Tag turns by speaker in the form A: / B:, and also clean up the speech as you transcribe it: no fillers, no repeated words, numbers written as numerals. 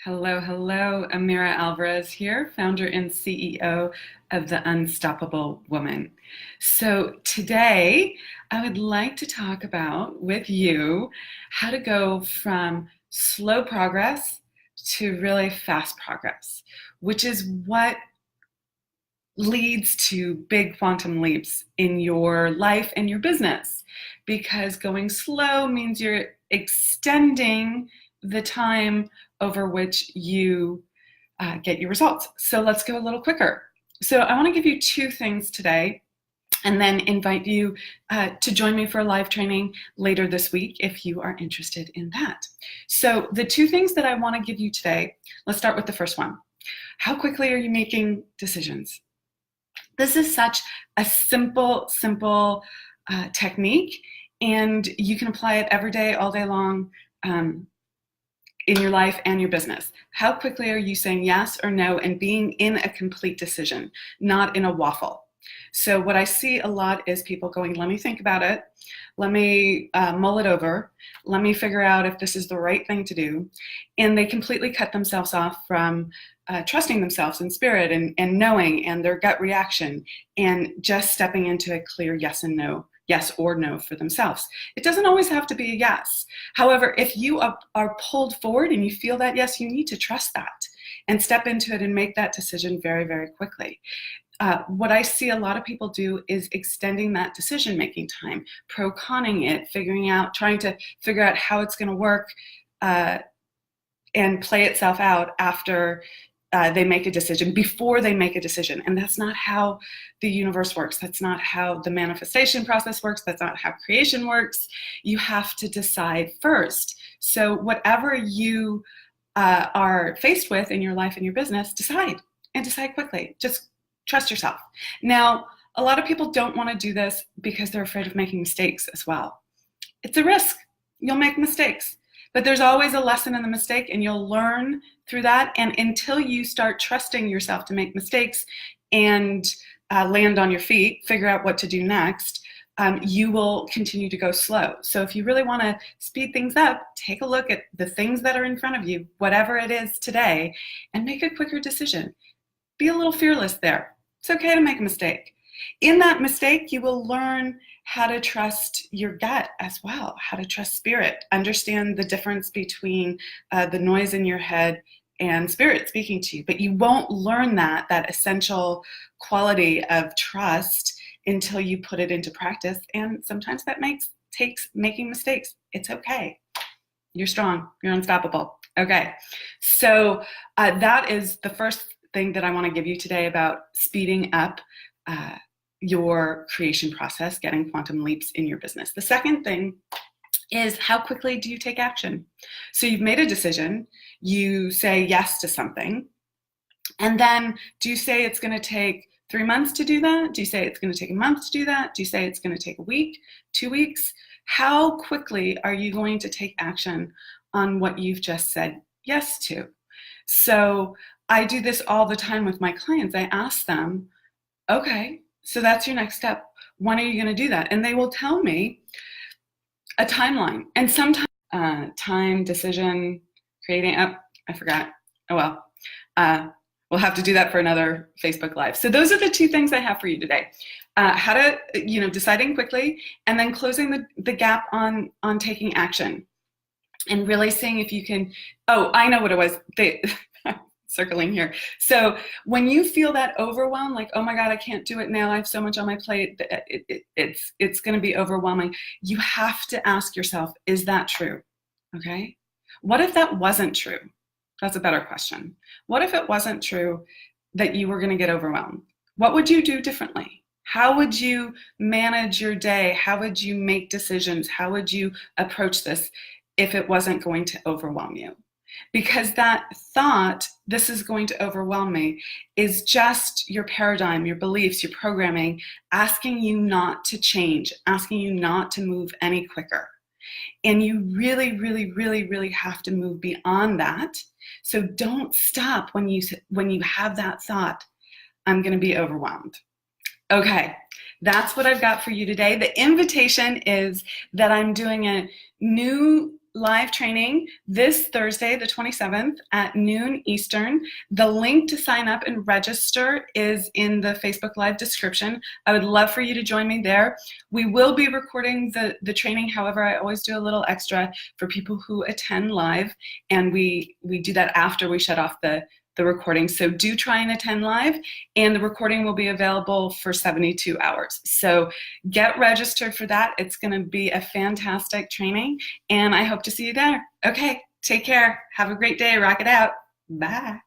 A: Hello, hello. Amira Alvarez here, founder and CEO of The Unstoppable Woman. So today I would like to talk about with you how to go from slow progress to really fast progress, which is what leads to big quantum leaps in your life and your business. Because going slow means you're extending the time over which you get your results. So let's go a little quicker. So I want to give you two things today and then invite you to join me for a live training later this week if you are interested in that. So the two things that I want to give you today, let's start with the first one. How quickly are you making decisions? This is such a simple technique, and you can apply it every day, all day long, in your life and your business. How quickly are you saying yes or no and being in a complete decision, not in a waffle? So what I see a lot is people going, let me think about it. Let me mull it over. Let me figure out if this is the right thing to do. And they completely cut themselves off from trusting themselves in spirit and knowing and their gut reaction and just stepping into a clear yes and no, yes or no for themselves. It doesn't always have to be a yes. However, if you are pulled forward and you feel that yes, you need to trust that and step into it and make that decision very, very quickly. What I see a lot of people do is extending that decision-making time, pro-conning it, trying to figure out how it's going to work and play itself out after they make a decision, before they make a decision. And that's not how the universe works. That's not how the manifestation process works. That's not how creation works. You have to decide first. So whatever you are faced with in your life and your business, decide and decide quickly. Just trust yourself. Now, a lot of people don't want to do this because they're afraid of making mistakes as well. It's a risk. You'll make mistakes. But there's always a lesson in the mistake, and you'll learn through that. And until you start trusting yourself to make mistakes and land on your feet, figure out what to do next, you will continue to go slow. So if you really want to speed things up, take a look at the things that are in front of you, whatever it is today, and make a quicker decision. Be a little fearless there. It's okay to make a mistake. In that mistake, you will learn how to trust your gut as well, how to trust spirit, understand the difference between the noise in your head and spirit speaking to you. But you won't learn that essential quality of trust until you put it into practice. And sometimes that takes making mistakes. It's okay. You're strong. You're unstoppable. Okay. So that is the first thing that I want to give you today about speeding up your creation process, getting quantum leaps in your business. The second thing is, how quickly do you take action? So you've made a decision, you say yes to something, and then do you say it's going to take 3 months to do that? Do you say it's going to take a month to do that? Do you say it's going to take a week, 2 weeks? How quickly are you going to take action on what you've just said yes to? So I do this all the time with my clients. I ask them, okay, so that's your next step. When are you going to do that? And they will tell me a timeline. And sometimes time, decision, creating, I forgot. Oh well, we'll have to do that for another Facebook Live. So those are the two things I have for you today. How to, deciding quickly, and then closing the gap on taking action. And really seeing if you can, I know what it was. Circling here. So when you feel that overwhelm, like, oh my God, I can't do it now, I have so much on my plate, it's going to be overwhelming. You have to ask yourself, is that true? Okay. What if that wasn't true? That's a better question. What if it wasn't true that you were going to get overwhelmed? What would you do differently? How would you manage your day? How would you make decisions? How would you approach this if it wasn't going to overwhelm you? Because that thought, this is going to overwhelm me, is just your paradigm, your beliefs, your programming, asking you not to change, asking you not to move any quicker. And you really, really, really, really have to move beyond that. So don't stop when you have that thought, I'm going to be overwhelmed. Okay, that's what I've got for you today. The invitation is that I'm doing a new live training this Thursday, the 27th at noon Eastern. The link to sign up and register is in the Facebook Live description. I would love for you to join me there. We will be recording the training. However, I always do a little extra for people who attend live, and we do that after we shut off the recording. So do try and attend live, and the recording will be available for 72 hours. So get registered for that. It's going to be a fantastic training, and I hope to see you there. Okay, take care. Have a great day. Rock it out. Bye.